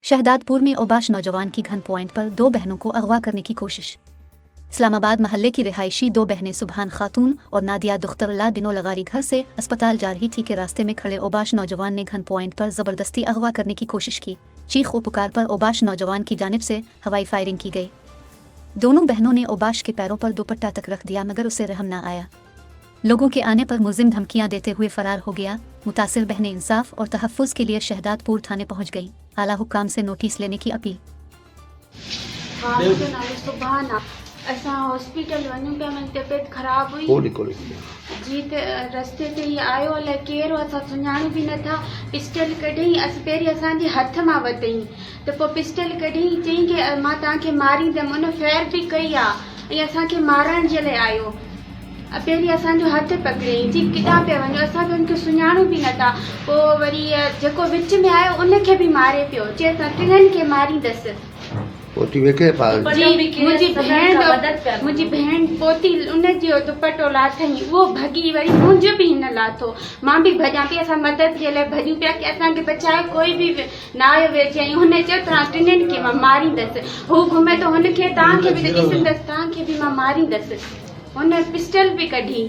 शहदादपुर में ओबाश नौजवान की गन पॉइंट पर दो बहनों को अगवा करने की कोशिश। इस्लामाबाद महल्ले की रिहायशी दो बहनें सुबहान खातून और नादिया दुख्तरल्ला दिनों लगारी घर से अस्पताल जा रही थी कि रास्ते में खड़े ओबाश नौजवान ने गन पॉइंट पर जबरदस्ती अगवा करने की कोशिश की। चीख व पुकार पर ओबाश नौजवान की जानिब से हवाई फायरिंग की गई। दोनों बहनों ने ओबाश के पैरों पर दुपट्टा तक रख दिया मगर उसे रहम न आया। लोगों के आने पर मुलजिम धमकियां देते हुए फरार हो गया। मुतासिर बहनें इंसाफ और तहफ़्फ़ुज़ के लिए शहदादपुर थाने पहुंच गई। आला हुक्काम से नोटिस लेने की अपील। असां हॉस्पिटल वञूं पिया, मुंहिंजी तबियत ख़राब हुई जी, त रस्ते ते ही आयो, अलाए केरु, असां सुञाणूं बि नथा। पिस्टल कढई, पहिरीं असांजे हथ मां वरितईं, त पोइ पिस्टल कढई, चईं की मां तव्हांखे मारींदमि। उन फेर बि कई आहे ऐं असांखे मारण जे लाइ आयो। पहिरीं असांजो हथ पकड़ियईं, जी किथां पिया वञो, असां बि हुनखे सुञाणूं बि नथा। पोइ वरी जेको विच में आयो उनखे बि मारे पियो, चए असां टिननि खे मारींदसि। मुंहिंजी भेण पोती उनजो दुपट्टो लाथईं, उहो भॻी, वरी मुंहिंजो बि हिन लाथो। मां बि भॼां पई, असां मदद जे लाइ भॼूं पिया की असांखे बचाए, कोई बि न आयो वेठे। ऐं हुन चयो तव्हां टिननि खे मां मारींदसि। हू घुमे थो, हुनखे तव्हांखे बि ॾिसंदसि, तव्हांखे बि मां मारींदसि। हुन पिस्टल बि कढी।